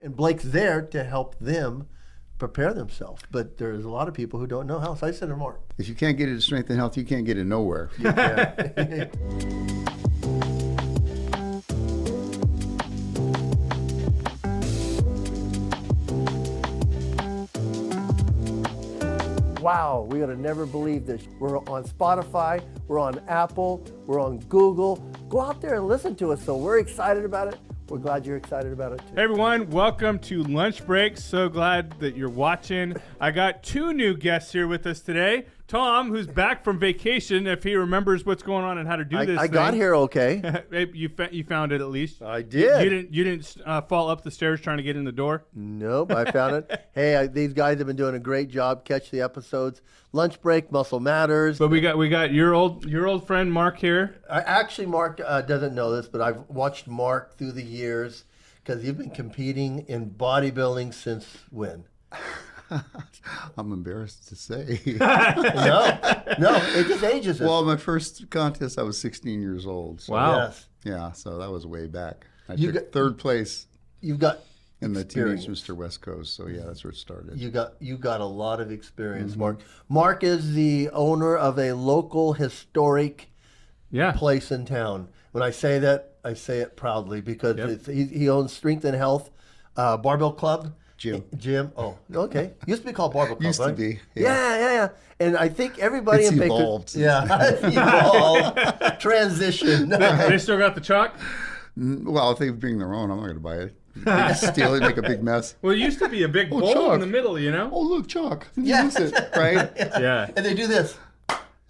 And Blake's there to help them prepare themselves. But there's a lot of people who don't know how. So I said to Mark, if you can't get it to strength and health, you can't get it nowhere. yeah. Wow, we would have never believed this. We're on Spotify, we're on Apple, we're on Google. Go out there and listen to us. So we're excited about it. We're glad you're excited about it too. Hey everyone, welcome to Lunch Break. So glad that you're watching. I got two new guests here with us today. Tom, who's back from vacation, if he remembers what's going on and how to do this. I got here okay. You found it at least. I did. You didn't fall up the stairs trying to get in the door? Nope, I found it. Hey, these guys have been doing a great job. Catch the episodes. Lunch Break, Muscle Matters. But we got your old friend Mark here. Actually, Mark doesn't know this, but I've watched Mark through the years because you've been competing in bodybuilding since when? I'm embarrassed to say. No, it just ages us. Well, my first contest, I was 16 years old. So Wow. Yes. Yeah, so that was way back. I You took got- third place You've got in the experience. Teenage Mr. West Coast. So yeah, that's where it started. You got a lot of experience, Mark. Mark is the owner of a local historic Yeah. place in town. When I say that, I say it proudly because Yep. he owns Strength and Health Barbell Club. Gym. Oh, okay. Used to be called Barbell Club, Used to right? be, Yeah. And I think everybody It's in Bakersfield. evolved. Yeah, it's evolved. Transition. They still got the chalk? Well, if they bring their own, I'm not going to buy it. They just steal it, make a big mess. Well, it used to be a big bowl chalk. in the middle, you know? Oh, look, chalk. Yeah. Use it, right? Yeah. And they do this.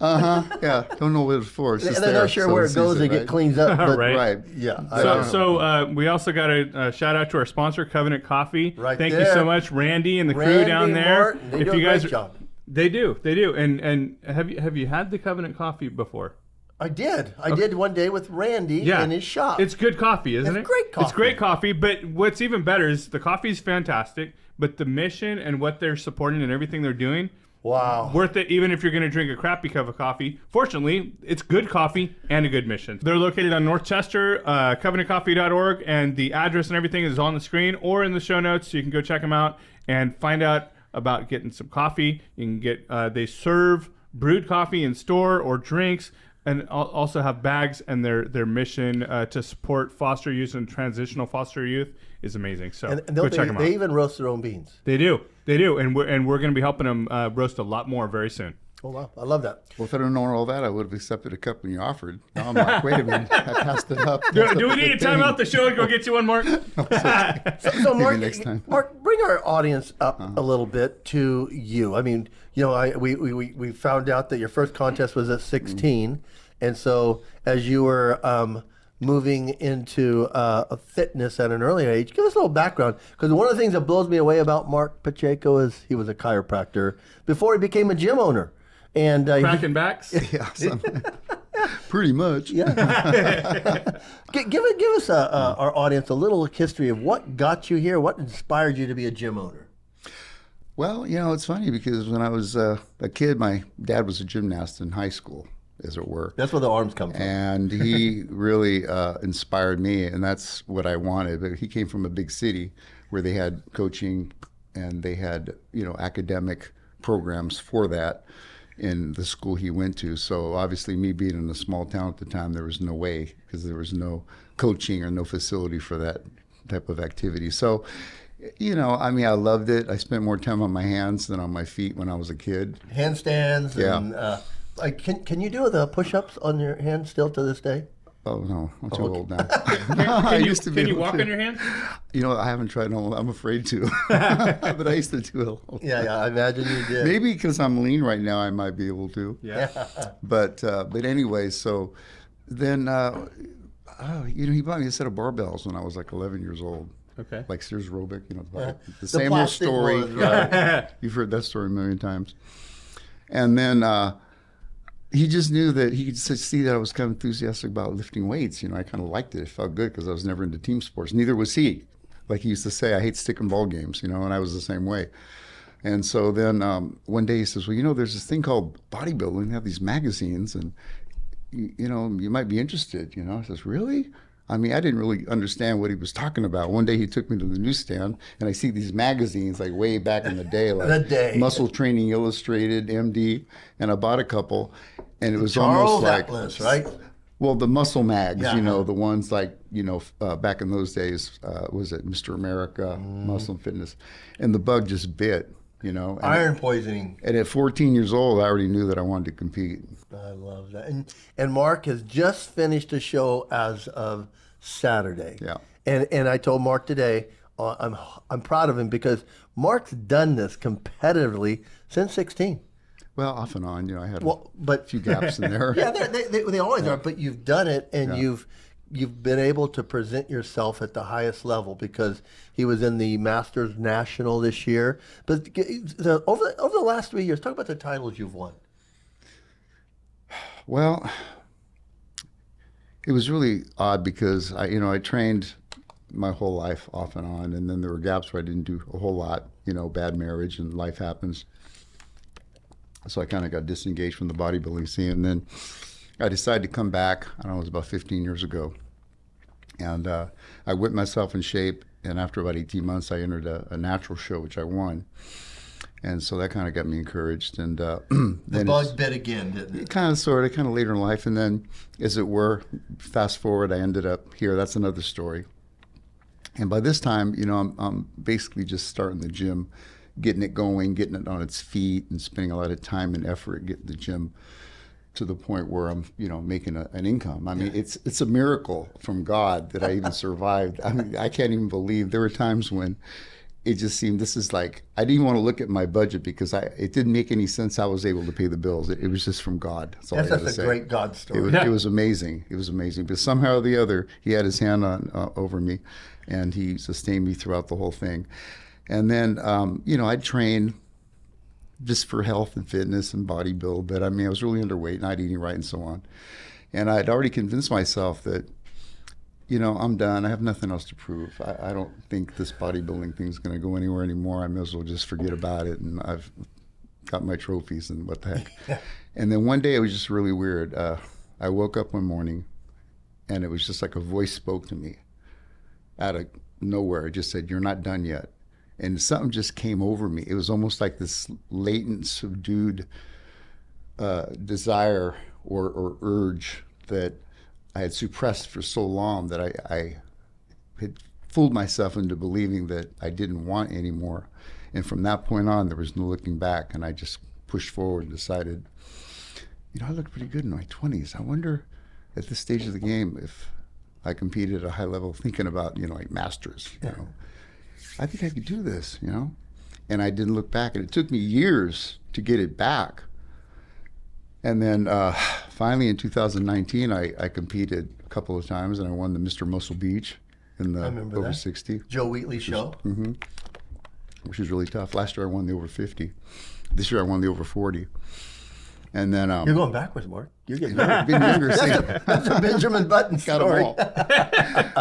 Yeah. Don't know what it's for. It's And just they're there, not sure so where it's it goes. easy, They get right? cleans up. But Right. Right. Yeah. So we also got a shout out to our sponsor, Covenant Coffee. Right Thank you there. so much, Randy and the crew Randy, down there. Martin, they do a great job. They do. And have you had the Covenant Coffee before? I did. I did one day with Randy in his shop. It's good coffee, isn't it? It's great coffee. It's great coffee, but what's even better is the coffee's fantastic, but the mission and what they're supporting and everything they're doing, wow. worth it even if you're going to drink a crappy cup of coffee. Fortunately, it's good coffee and a good mission. They're located on North Chester, covenantcoffee.org, and the address and everything is on the screen or in the show notes, so you can go check them out and find out about getting some coffee. You can get, they serve brewed coffee in store or drinks, and also have bags, and their mission to support foster youth and transitional foster youth is amazing. So go check them out. They even roast their own beans. They do, and we're going to be helping them roast a lot more very soon. Oh, wow. I love that. Well, if I don't know all that, I would have accepted a cup when you offered. Now I'm like, wait a minute, I passed it up. Do we need to time out the show and go get you one, Mark? So Mark, next time. Mark, bring our audience up a little bit to you. I mean, you know, we found out that your first contest was at 16, and so as you were moving into fitness at an early age, give us a little background, because one of the things that blows me away about Mark Pacheco is he was a chiropractor before he became a gym owner, and Cracking backs. Yeah, pretty much. Yeah. give us our audience a little history of what got you here, what inspired you to be a gym owner. Well, you know, it's funny because when I was a kid, my dad was a gymnast in high school, as it were. That's where the arms come from. And he really inspired me, and that's what I wanted. But he came from a big city where they had coaching and they had, you know, academic programs for that in the school he went to. So obviously me being in a small town at the time, there was no way, because there was no coaching or no facility for that type of activity. So, you know, I mean, I loved it. I spent more time on my hands than on my feet when I was a kid. Handstands. Yeah. And, like, can you do the push-ups on your hands still to this day? Oh, no, I'm too old now. Can you walk on your hands? You know, I haven't tried. No, I'm afraid to. But I used to do it. Yeah, I imagine you did. Maybe because I'm lean right now, I might be able to. Yeah. But anyway, so then, you know, he bought me a set of barbells when I was like 11 years old. Okay. Like Sears Roebuck, you know, the The same old plastic story. ones, right. You've heard that story a million times. And then he just knew that he could see that I was kind of enthusiastic about lifting weights. You know, I kind of liked it. It felt good because I was never into team sports. Neither was he. Like he used to say, I hate stick and ball games, you know, and I was the same way. And so then one day he says, well, you know, there's this thing called bodybuilding. They have these magazines and, you know, you might be interested, you know. I says, really? I mean, I didn't really understand what he was talking about. One day he took me to the newsstand, and I see these magazines like way back in the day, like Muscle Training Illustrated, MD, and I bought a couple, and it was almost like Atlas, right? Well, the muscle mags, you know, the ones like, you know, back in those days, was it Mr. America, Muscle and Fitness, and the bug just bit, you know. And Iron poisoning. And at 14 years old, I already knew that I wanted to compete. I love that. And Mark has just finished a show as of Saturday. Yeah. And I told Mark today, I'm proud of him because Mark's done this competitively since 16. Well, off and on, you know, I had a few gaps in there. Yeah, they always are. But you've done it, and you've been able to present yourself at the highest level because he was in the Masters National this year. But over the last 3 years, talk about the titles you've won. Well, it was really odd because I trained my whole life off and on, and then there were gaps where I didn't do a whole lot. You know, bad marriage and life happens. So I kind of got disengaged from the bodybuilding scene, and then I decided to come back. I don't know, it was about 15 years ago, and I whipped myself in shape. And after about 18 months, I entered a natural show, which I won, and so that kind of got me encouraged. And the bug bit again, didn't it? Kind of later in life, and then, as it were, fast forward, I ended up here. That's another story. And by this time, you know, I'm basically just starting the gym, getting it going, getting it on its feet, and spending a lot of time and effort getting the gym to the point where I'm, you know, making an income. I mean, it's a miracle from God that I even survived. I mean, I can't even believe there were times when it just seemed I didn't even want to look at my budget because it didn't make any sense how I was able to pay the bills. It was just from God. That's all I got to say. That's a great God story. It was amazing. It was amazing. But somehow or the other, he had his hand over me, and he sustained me throughout the whole thing. And then, you know, I'd train just for health and fitness and bodybuild, but I mean, I was really underweight, not eating right and so on. And I'd already convinced myself that, you know, I'm done. I have nothing else to prove. I don't think this bodybuilding thing's going to go anywhere anymore. I may as well just forget about it. And I've got my trophies and what the heck. And then one day it was just really weird. I woke up one morning and it was just like a voice spoke to me out of nowhere. It just said, "You're not done yet." And something just came over me. It was almost like this latent, subdued desire or urge that I had suppressed for so long that I had fooled myself into believing that I didn't want anymore. And from that point on, there was no looking back. And I just pushed forward and decided, you know, I look pretty good in my 20s. I wonder at this stage of the game if I competed at a high level, thinking about, you know, like masters, you know. I think I could do this, you know? And I didn't look back. And it took me years to get it back. And then finally in 2019, I competed a couple of times, and I won the Mr. Muscle Beach in the over that. 60. Joe Wheatley show. Mm-hmm. Which was really tough. Last year I won the over 50. This year I won the over 40. And then you're going backwards, Mark. You're getting younger. That's a Benjamin Button story.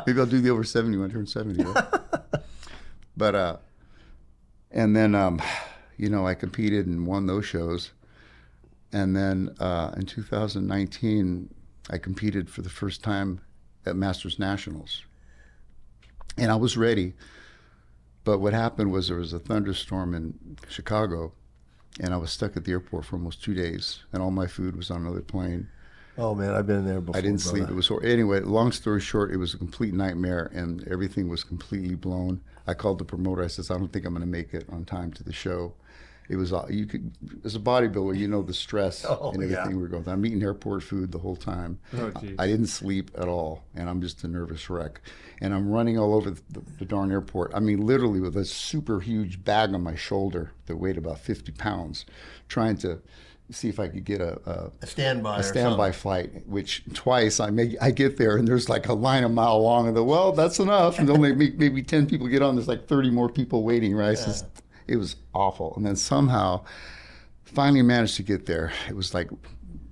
Maybe I'll do the over 70 when I turn 70. Right? But and then you know, I competed and won those shows. And then in 2019, I competed for the first time at Masters Nationals. And I was ready. But what happened was there was a thunderstorm in Chicago, and I was stuck at the airport for almost 2 days, and all my food was on another plane. Oh, man, I've been there before. I didn't sleep. It was horrible. Anyway, long story short, it was a complete nightmare, and everything was completely blown. I called the promoter. I said, "I don't think I'm going to make it on time to the show." It was, you could, as a bodybuilder, you know the stress and everything we were going through. I'm eating airport food the whole time. Oh, I didn't sleep at all, and I'm just a nervous wreck. And I'm running all over the darn airport. I mean, literally with a super huge bag on my shoulder that weighed about 50 pounds, trying to see if I could get a standby flight, which twice I get there and there's like a line a mile long, and well, that's enough. And only maybe 10 people get on. There's like 30 more people waiting, right? Yeah. It was awful. And then somehow, finally managed to get there. It was like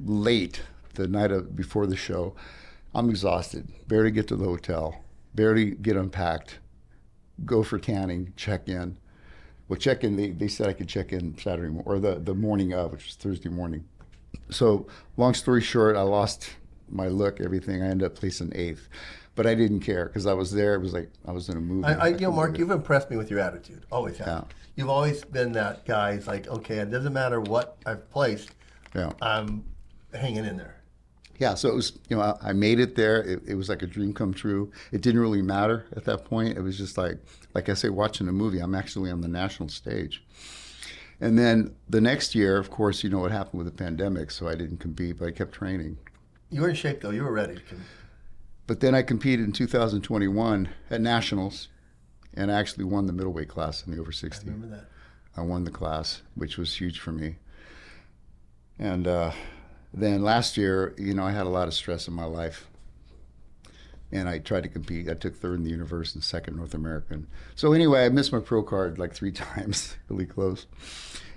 late the night before the show. I'm exhausted, barely get to the hotel, barely get unpacked, go for tanning, check in. Well, check in, they said I could check in Saturday morning, or the morning of, which was Thursday morning. So long story short, I lost my look, everything. I ended up placing 8th. but I didn't care because I was there. It was like I was in a movie. Mark, you've impressed me with your attitude. Always have. Yeah. You've always been that guy. It's like, okay, it doesn't matter what I've placed. Yeah. I'm hanging in there. Yeah, so it was, I made it there. It was like a dream come true. It didn't really matter at that point. It was just like I say, watching a movie. I'm actually on the national stage. And then the next year, of course, you know what happened with the pandemic, so I didn't compete, but I kept training. You were in shape, though. You were ready. But then I competed in 2021 at nationals, and I actually won the middleweight class in the over 60. I remember that. I won the class, which was huge for me. And then last year, I had a lot of stress in my life. And I tried to compete. I took third in the universe and second North American. So anyway, I missed my pro card like 3 times, really close.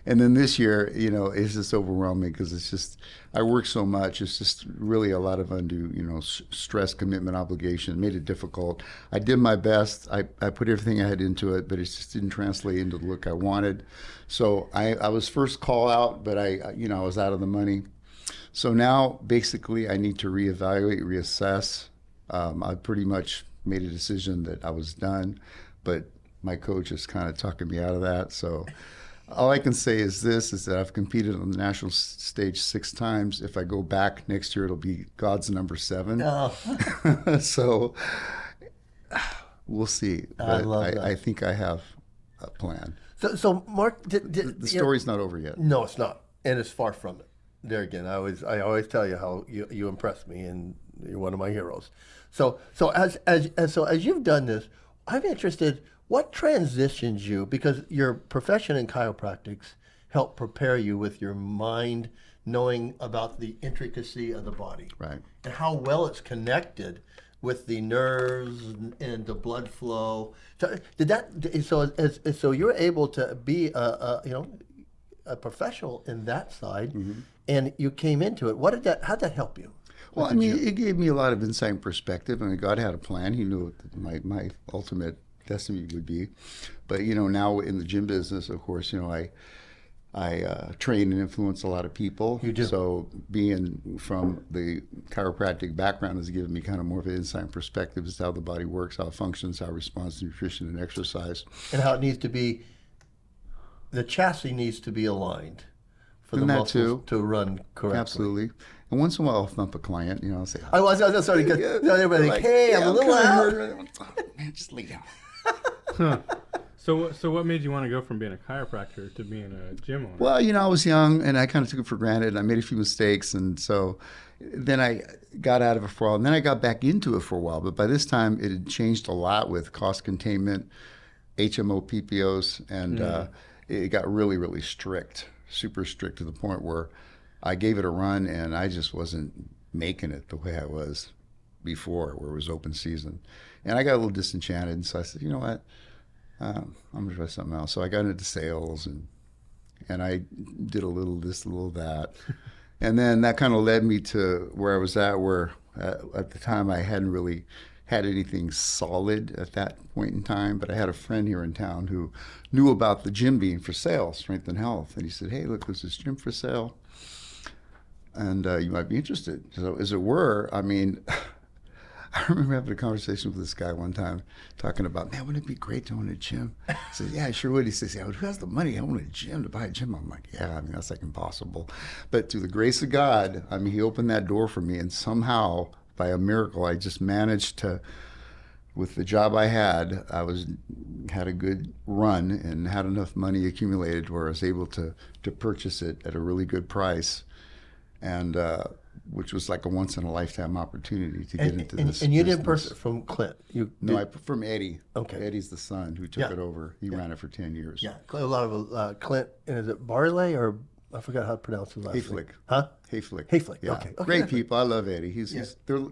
And then this year, it's just overwhelming because it's just, I work so much. It's just really a lot of undue, stress, commitment, obligation. It made it difficult. I did my best. I put everything I had into it, but it just didn't translate into the look I wanted. So I was first call out, but I was out of the money. So now, basically, I need to reevaluate, reassess. I pretty much made a decision that I was done, but my coach is kind of talking me out of that. So all I can say is that I've competed on the national stage 6 times. If I go back next year, it'll be God's number 7. Oh. So we'll see. But I love that. I think I have a plan. So Mark, The story's not over yet. No, it's not, and it's far from it. There again, I always tell you how you impress me, and you're one of my heroes. So as you've done this, I'm interested. What transitions you, because your profession in chiropractics helped prepare you with your mind, knowing about the intricacy of the body, Right. and how well it's connected with the nerves and the blood flow. So you're able to be a professional in that side, and you came into it. How'd that help you? Well, I mean, it gave me a lot of insight and perspective. I mean, God had a plan. He knew what my ultimate destiny would be. But, now in the gym business, of course, I train and influence a lot of people. You do. So being from the chiropractic background has given me kind of more of an insight and perspective as to how the body works, how it functions, how it responds to nutrition and exercise. And how it needs to be, the chassis needs to be aligned for the And that muscles too. to run correctly. Absolutely. And once in a while, I'll thump a client, I'll say, I was sorry. Everybody's like, hey, I'm a little out. Man, just lay down. So what made you want to go from being a chiropractor to being a gym owner? Well, I was young and I kind of took it for granted. I made a few mistakes. And so then I got out of it for a while. And then I got back into it for a while. But by this time, it had changed a lot with cost containment, HMO, PPOs. And it got really, really strict, super strict to the point where I gave it a run and I just wasn't making it the way I was before, where it was open season. And I got a little disenchanted. And so I said, you know what? I'm going to try something else. So I got into sales and I did a little this, a little that. And then that kind of led me to where I was at, where at the time I hadn't really had anything solid at that point in time. But I had a friend here in town who knew about the gym being for sale, Strength and Health. And he said, hey, look, there's this gym for sale. And you might be interested. So as it were, I mean, I remember having a conversation with this guy one time talking about, man, wouldn't it be great to own a gym? I said, yeah, I sure would. He says, yeah, who has the money to own a gym, to buy a gym? I'm like, yeah, I mean, that's like impossible. But through the grace of God, I mean, he opened that door for me. And somehow, by a miracle, I just managed to, with the job I had a good run and had enough money accumulated where I was able to purchase it at a really good price. And which was like a once-in-a-lifetime opportunity to get into this. And you didn't business. purchase it from Clint. From Eddie. Okay. Eddie's the son who took it over. He ran it for 10 years. Yeah, a lot of Clint, and is it Barley or I forgot how to pronounce his last name. Hayflick. Huh? Hayflick. Hayflick. Yeah. Okay. Great people. I love Eddie.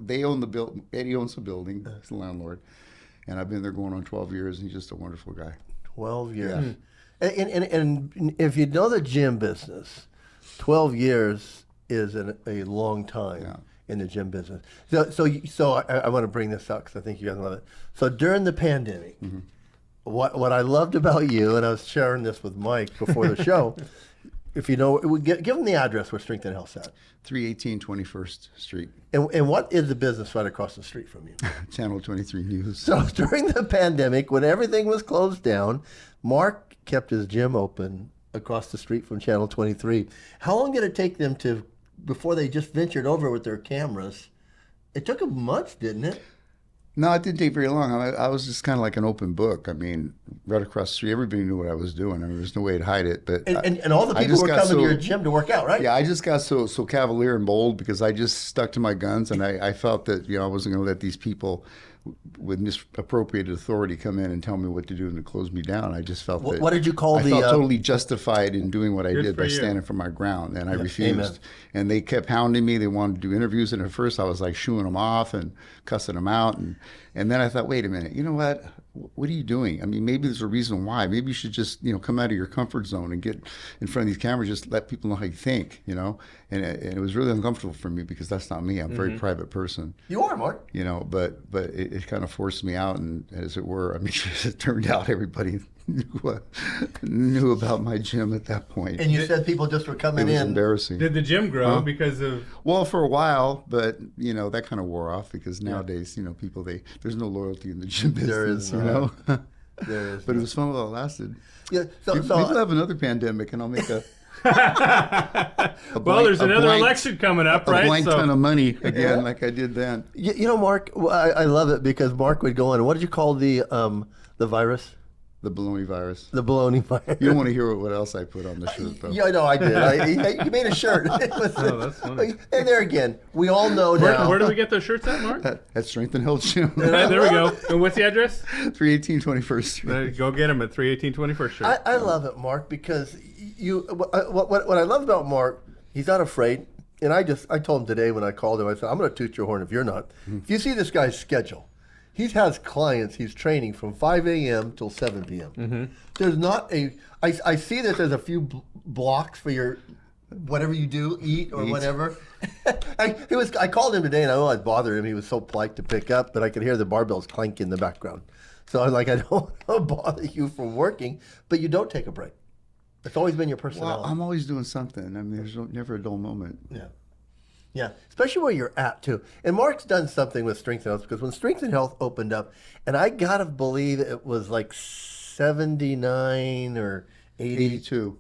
They own the building. Eddie owns the building. He's the landlord. And I've been there going on 12 years, and he's just a wonderful guy. 12 years. Yeah. And if you know the gym business, 12 years is a long time in the gym business. So I want to bring this up because I think you guys love it. So during the pandemic, what I loved about you, and I was sharing this with Mike before the show, if you know, give them the address where Strength and Health's at. 318 21st Street, And what is the business right across the street from you? Channel 23 News. So during the pandemic, when everything was closed down, Mark kept his gym open across the street from Channel 23. How long did it take them before they just ventured over with their cameras? It took them months, didn't it? No, it didn't take very long. I was just kind of like an open book. I mean, right across the street, everybody knew what I was doing. I mean, there's no way to hide it. But and all the people were coming to your gym to work out, right? Yeah, I just got so cavalier and bold because I just stuck to my guns, and I felt that I wasn't going to let these people with misappropriated authority come in and tell me what to do and to close me down. I just felt that. What did you call I felt totally justified in doing what I did by standing for my ground, and I refused. Amen. And they kept hounding me. They wanted to do interviews, and at first I was like shooing them off and cussing them out, and then I thought, wait a minute, you know what? What are you doing? I mean, maybe there's a reason why. Maybe you should just come out of your comfort zone and get in front of these cameras. Just let people know how you think, And it was really uncomfortable for me because that's not me. I'm a very private person. You are, Mark. But it kind of forced me out, and as it were, I mean, it turned out everybody knew about my gym at that point. And you said people just were coming in. It was embarrassing. Did the gym grow because of? Well, for a while, but that kind of wore off because nowadays, people there's no loyalty in the gym business. There is not. There is. But it was fun while it lasted. Yeah. Maybe we'll have another pandemic, and I'll make a. There's another election coming up, right? A blank ton of money again, like I did then. Mark, I love it because Mark would go on. What did you call the virus? The baloney virus. The baloney virus. You don't want to hear what else I put on the shirt, though. Yeah, no, I did. You made a shirt. That's funny. And there again, we all know now. Where do we get those shirts at, Mark? At Strength and Health Gym. There we go. And what's the address? 318 21st Street. Go get them at 318 21st Street. I love it, Mark, because what I love about Mark, he's not afraid. And I told him today when I called him, I said, I'm going to toot your horn if you're not. If you see this guy's schedule, he has clients he's training from 5 a.m. till 7 p.m. Mm-hmm. There's not I see that there's a few blocks for your whatever you do, eat or whatever. I called him today and I know I'd bother him. He was so polite to pick up, but I could hear the barbells clank in the background. So I'm like, I don't want to bother you from working, but you don't take a break. It's always been your personality. Well, I'm always doing something. I mean, there's never a dull moment. Yeah. Yeah, especially where you're at, too. And Mark's done something with Strength and Health, because when Strength and Health opened up, and I got to believe it was like 79 or 82.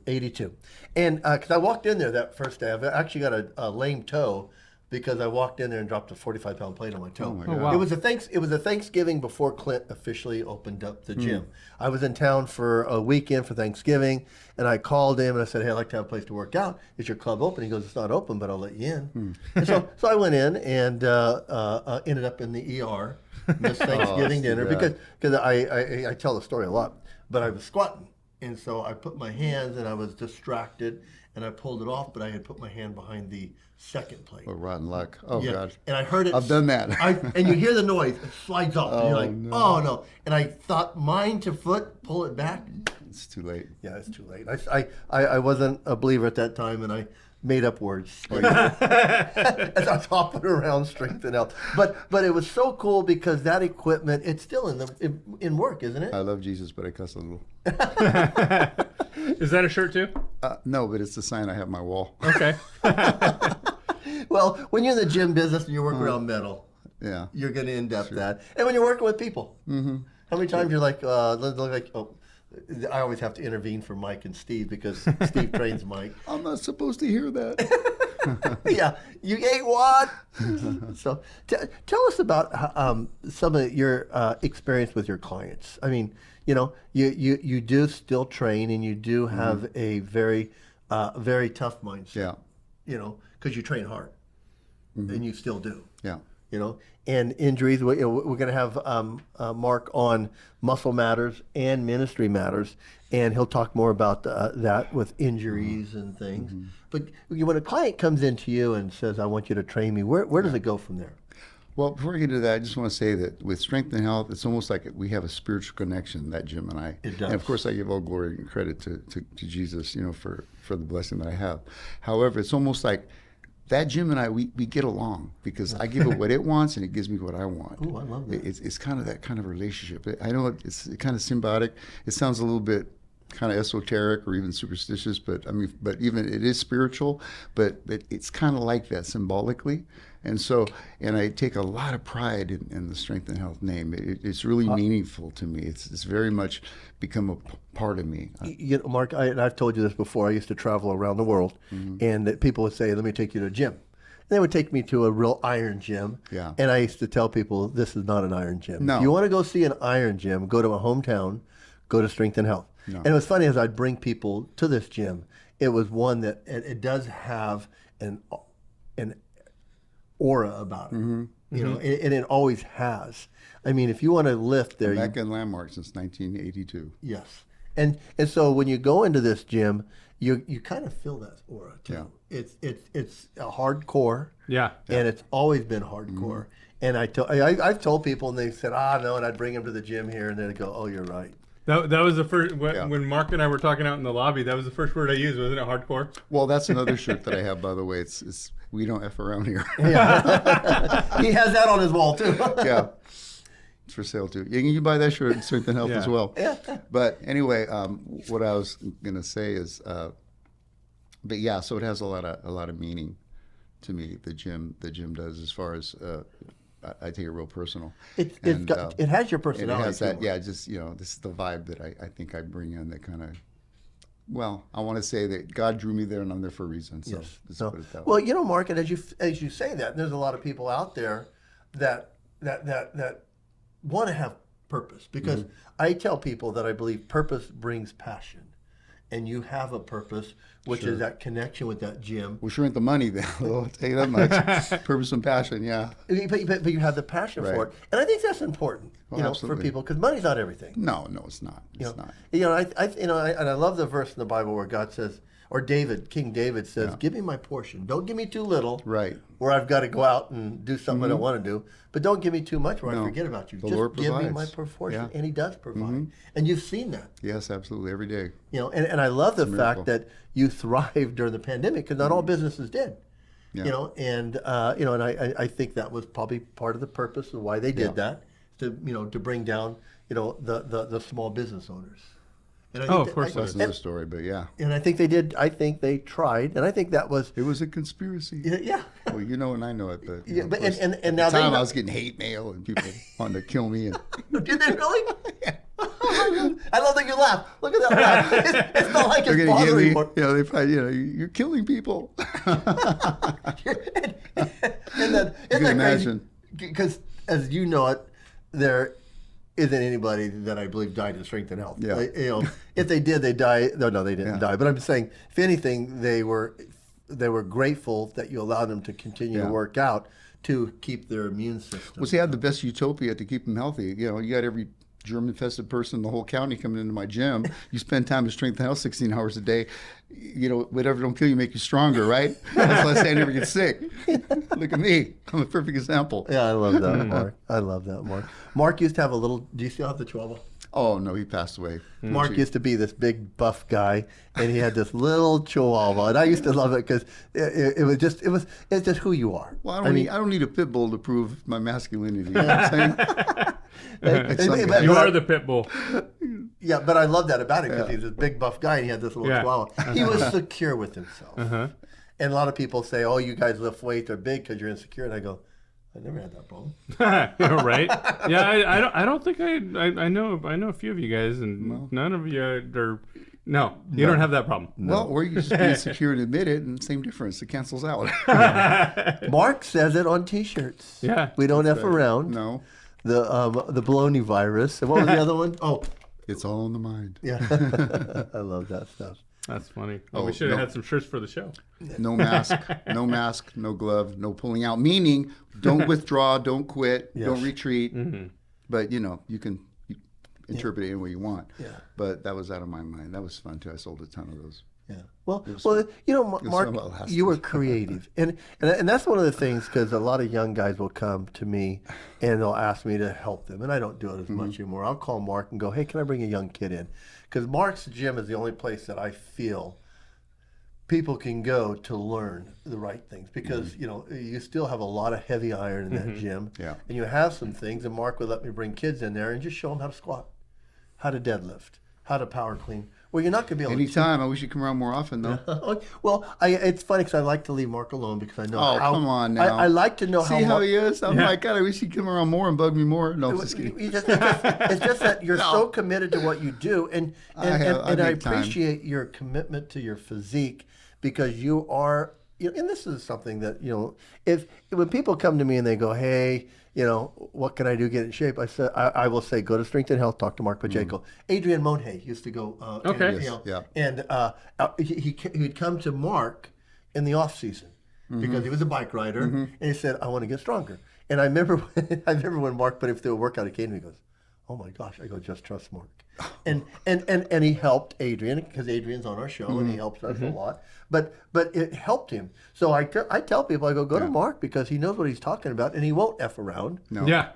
And because I walked in there that first day, I've actually got a lame toe because I walked in there and dropped a 45-pound plate on my toe. Oh, my God. Wow. It was a Thanksgiving before Clint officially opened up the gym. I was in town for a weekend for Thanksgiving, and I called him and I said, hey, I'd like to have a place to work out. Is your club open? He goes, it's not open, but I'll let you in. And so I went in and ended up in the ER this Thanksgiving dinner because I tell the story a lot, but I was squatting. And so I put my hands and I was distracted and I pulled it off, but I had put my hand behind the second plate. Oh, rotten luck. Oh, Yeah. God. And I heard it. I've done that. And you hear the noise. It slides off. And you're like, no. oh, no. And I thought mind to foot, pull it back. It's too late. Yeah, it's too late. I wasn't a believer at that time, and I made up words as I was hopping around Strength and Health. But it was so cool because that equipment, it's still in work, isn't it? I love Jesus, but I cuss a little. Is that a shirt too? No, but it's the sign I have on my wall. Okay. Well, when you're in the gym business and you work around metal, yeah, you're going to end up that. And when you're working with people, how many times you're like, I always have to intervene for Mike and Steve because Steve trains Mike. I'm not supposed to hear that. Yeah, you ate what? So tell us about some of your experience with your clients. I mean, you do still train and you do have a very, very tough mindset. Yeah. Because you train hard and you still do. Yeah. And injuries. We're going to have Mark on Muscle Matters and Ministry Matters, and he'll talk more about that with injuries and things. But when a client comes into you and says, I want you to train me, where does it go from there? Well, before I get into that, I just want to say that with Strength and Health, it's almost like we have a spiritual connection, that gym and I. It does. And of course, I give all glory and credit to Jesus, for the blessing that I have. However, it's almost like that gym and I, we get along because I give it what it wants and it gives me what I want. Oh, I love that. It's kind of that kind of relationship. I know it's kind of symbiotic. It sounds a little bit kind of esoteric or even superstitious, but I mean, but even it is spiritual, but it's kind of like that symbolically. And so, and I take a lot of pride in the Strength and Health name. It's really meaningful to me. It's very much become a part of me. You know, Mark, and I've told you this before. I used to travel around the world, and that people would say, "Let me take you to a gym." And they would take me to a real iron gym. Yeah. And I used to tell people, "This is not an iron gym. No. If you want to go see an iron gym, go to my hometown, go to Strength and Health." No. And it was funny as I'd bring people to this gym. It was one that it does have an aura about it, you know, and it always has. I mean, if you want to lift there, Back in landmark since 1982. yes, and so when you go into this gym, you kind of feel that aura too. Yeah. It's a hardcore, Yeah. and it's always been hardcore. And I've told people, and they said, no, and I'd bring them to the gym here, and they'd go, oh, you're right. That was the first when Mark and I were talking out in the lobby. That was the first word I used, wasn't it? Hardcore. Well, that's another shirt that I have, by the way. It's we don't F around here. Yeah. He has that on his wall too. Yeah. It's for sale too. You can buy that shirt at Strength and Health as well. Yeah. But anyway, what I was gonna say is, but yeah, so it has a lot of meaning to me. The gym does, as far as I take it real personal. It has your personality. And it has that, too. yeah. Just this is the vibe that I think I bring in. That kind of, well, I want to say that God drew me there, and I'm there for a reason. So Yes. let's No. put it that Well, way. you know, Mark, and as you say that, there's a lot of people out there that want to have purpose, because I tell people that I believe purpose brings passion, and you have a purpose, which is that connection with that gym. We sure ain't the money then. I'll tell you that much. Purpose and passion, yeah. But you have the passion for Right. it, and I think that's important, Well, for absolutely. people, because money's not everything. No, it's not. It's not. And I love the verse in the Bible where God says, or King David says, "Give me my portion. Don't give me too little, Right. where I've got to go out and do something I don't want to do. But don't give me too much where I No. forget about you. The Just Lord give me provides. my proportion." Yeah. And He does provide, and you've seen that. Yes, absolutely. Every day. And I love the miracle. fact that you thrived during the pandemic, because not all businesses did. Yeah. And I think that was probably part of the purpose of why they did that, to bring down the small business owners. And I think of course That's another story, but yeah. And I think they did. I think they tried, and I think that was It was a conspiracy. yeah. Well, you know, and I know it, but Yeah, of but course, and at now the time they I was getting hate mail and people wanting to kill me. And did they really? I love that you laugh. Look at that laugh. It's not like they're it's gonna get bothering me. more. They probably, you're killing people. And then, You isn't can that crazy? imagine. Because as you know it, there isn't anybody that I believe died in Strength and Health. Yeah. If they did, they die. No, they didn't Yeah. die. But I'm saying, if anything, they were grateful that you allowed them to continue to Yeah. work out to keep their immune system. Well, see, I had the best utopia to keep them healthy. You got every germ-infested person in the whole county coming into my gym. You spend time at Strength and Health 16 hours a day. Whatever don't kill you make you stronger, right? That's why I say I never get sick. Look at me. I'm a perfect example. Yeah, I love that, Mark. I love that, Mark. Mark used to have a little. Do you still have the Chihuahua? Oh, no, he passed away. Mark used to be this big buff guy, and he had this little Chihuahua, and I used to love it because it's just who you are. Well, I don't need a pit bull to prove my masculinity. You know what I'm saying? You are the pit bull. Yeah, but I love that about him, because he's this big buff guy and he had this little Yeah. Chihuahua. He was secure with himself. And a lot of people say, "Oh, you guys lift weights, they're big because you're insecure." And I go, "I never had that problem." Right? Yeah, I don't think I know a few of you guys, and none of you are. No, you don't have that problem. Well, or you can just be insecure and admit it, and same difference. It cancels out. Mark says it on T-shirts. Yeah. We don't F around. No, The baloney virus. And what was the other one? Oh, it's all in the mind. yeah. I love that stuff. That's funny. Oh, Oh, we should have no. had some shirts for the show. No mask, no glove, no pulling out. Meaning, don't withdraw, don't quit, Yes. don't retreat. But you can interpret it any way you want. Yeah. But that was out of my mind. That was fun too. I sold a ton of those. Yeah. Well, about Mark, last you were time. creative, and that's one of the things, because a lot of young guys will come to me and they'll ask me to help them, and I don't do it as much anymore. I'll call Mark and go, "Hey, can I bring a young kid in?" Because Mark's gym is the only place that I feel people can go to learn the right things, because you still have a lot of heavy iron in that gym, Yeah. and you have some things. And Mark would let me bring kids in there and just show them how to squat, how to deadlift, how to power clean. Well, you're not going to be able Anytime. I wish you'd come around more often, though. to. Well, it's funny because I like to leave Mark alone because I know Oh, how. come on now. I like to know See how. how he is? Oh, my God. I wish he'd come around more and bug me more. No, just kidding. It's just that you're so committed to what you do, and I make time. appreciate your commitment to your physique because you are. And this is something that if when people come to me and they go, "Hey, what can I do to get in shape?" I will say, go to Strength and Health, talk to Mark Pacheco. Adrian Monhay used to go. Okay. And he'd come to Mark in the off season because he was a bike rider, and he said, "I want to get stronger." And I remember when Mark put him through a workout, he came to me and goes, "Oh my gosh!" I go, "Just trust Mark." And he helped Adrian because Adrian's on our show and he helps us a lot. But it helped him. So I tell people, I go to Mark because he knows what he's talking about and he won't F around. No. Yeah.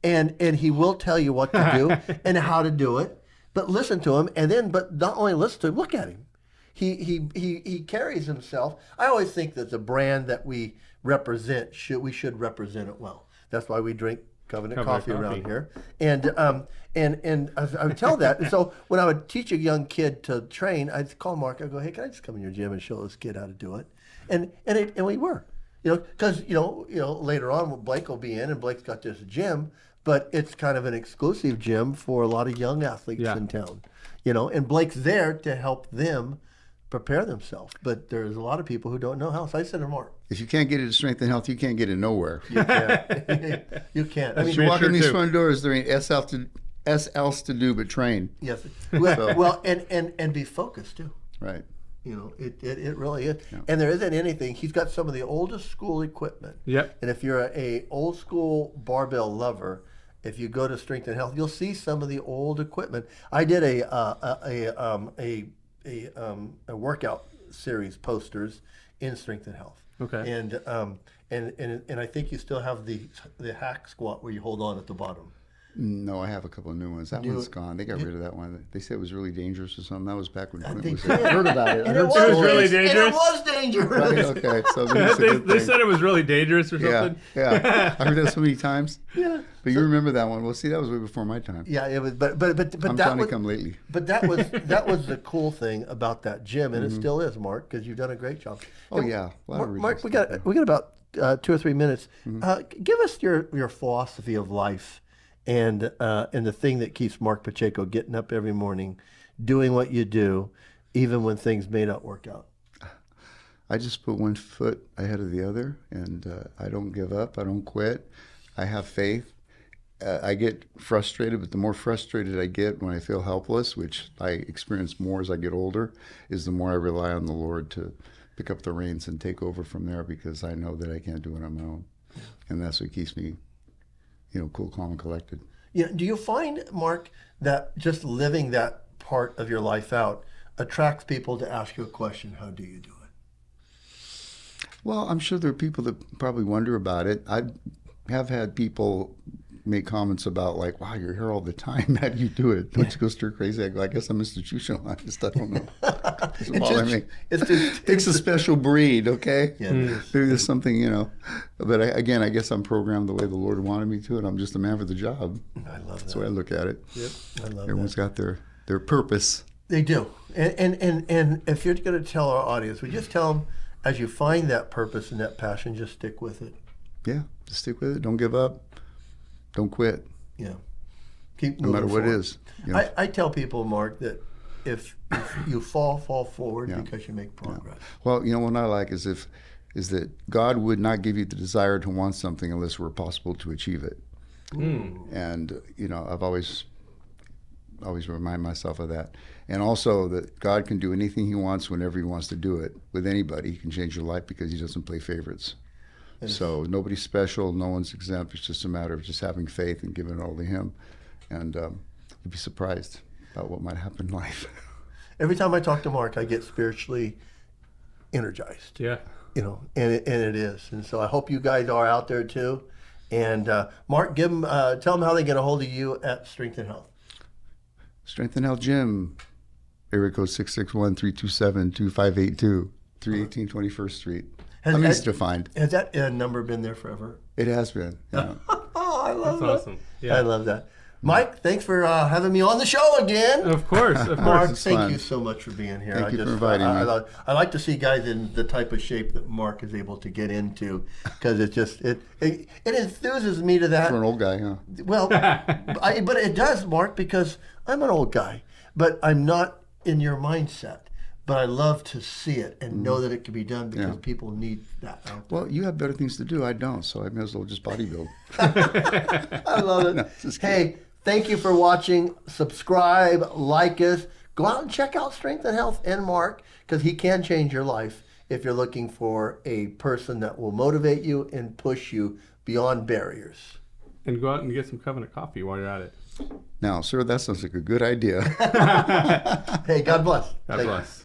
And he will tell you what to do and how to do it. But listen to him, but not only listen to him, look at him. He carries himself. I always think that the brand that we represent we should represent it well. That's why we drink Covenant coffee around here. And I would tell that. And so when I would teach a young kid to train, I'd call Mark. I'd go, "Hey, can I just come in your gym and show this kid how to do it?" And we were, because later on Blake will be in, and Blake's got this gym, but it's kind of an exclusive gym for a lot of young athletes in town, and Blake's there to help them prepare themselves. But there's a lot of people who don't know how. So I said to Mark, If you can't get it to Strength and Health, you can't get it nowhere. you can't. You can't. I If mean, you walk in these too. front doors, there ain't else to do but train. yes. Well, and be focused too. Right. It really is. And there isn't anything. He's got some of the oldest school equipment. Yep. And if you're a old school barbell lover, if you go to Strength and Health, you'll see some of the old equipment. I did a workout series posters in Strength and Health. Okay. And I think you still have the hack squat where you hold on at the bottom. No, I have a couple of new ones. That one's gone. They got rid of that one. They said it was really dangerous or something. That was back when Clint was there. did. I heard about it. I And heard it was stories. really And dangerous? it was dangerous. Right, okay, so maybe it's a good They thing. said it was really dangerous or something. Yeah. I heard that so many times. Yeah. But you remember that one? Well, see, that was way before my time. Yeah, it was, but I'm that Johnny was, come lately. but that was the cool thing about that gym, and it still is, Mark, because you've done a great job. Oh, yeah. A lot of Mark, reasons. we got about 2 or 3 minutes. Give us your philosophy of life, and the thing that keeps Mark Pacheco getting up every morning, doing what you do, even when things may not work out. I just put one foot ahead of the other, and I don't give up. I don't quit. I have faith. I get frustrated, but the more frustrated I get when I feel helpless, which I experience more as I get older, is the more I rely on the Lord to pick up the reins and take over from there, because I know that I can't do it on my own. And that's what keeps me, cool, calm, and collected. Yeah. Do you find, Mark, that just living that part of your life out attracts people to ask you a question? How do you do it? Well, I'm sure there are people that probably wonder about it. I have had people make comments about, like, "Wow, you're here all the time. How do you do it? Don't you go stir crazy?" I go, "I guess I'm institutionalized. I don't know." That's all I mean. It Takes a special breed, okay? Yeah, it is. Maybe there's something, But I guess I'm programmed the way the Lord wanted me to, and I'm just a man for the job. I love That's that. the way I look at it. Yep. I love Everyone's that. got their purpose. They do. And if you're going to tell our audience, we just tell them, as you find that purpose and that passion, just stick with it. Yeah, just stick with it. Don't give up. Don't quit. Yeah. Keep No moving matter what it forward. is. I tell people, Mark, that if you fall forward Yeah. because you make progress. Well, what I like is that God would not give you the desire to want something unless it were possible to achieve it. And I've always remind myself of that. And also that God can do anything he wants whenever he wants to do it with anybody. He can change your life because he doesn't play favorites. So nobody's special, no one's exempt. It's just a matter of just having faith and giving it all to him. And you'd be surprised about what might happen in life. Every time I talk to Mark, I get spiritually energized. Yeah. And it is. And so I hope you guys are out there too. And Mark, tell them how they get a hold of you at Strength and Health. Strength and Health Gym, area code 661-327-2582, 318 21st Street. I'm easy to find. Has that number been there forever? It has been. Yeah. Oh, I love That's that. awesome. Yeah. I love that. Mike, thanks for having me on the show again. Of course, of Mark, course. It's thank fun. you so much for being here. Thank you for inviting me. I like to see guys in the type of shape that Mark is able to get into, because it enthuses me to that. For an old guy, huh? Well, but it does, Mark, because I'm an old guy, but I'm not in your mindset. But I love to see it and know that it can be done, because people need that out there. Well, you have better things to do. I don't, so I may as well just bodybuild. I love it. No, just kidding. Hey, thank you for watching. Subscribe, like us. Go out and check out Strength and Health and Mark, because he can change your life if you're looking for a person that will motivate you and push you beyond barriers. And go out and get some Covenant coffee while you're at it. Now, sir, that sounds like a good idea. Hey, God bless. God Thank you. bless.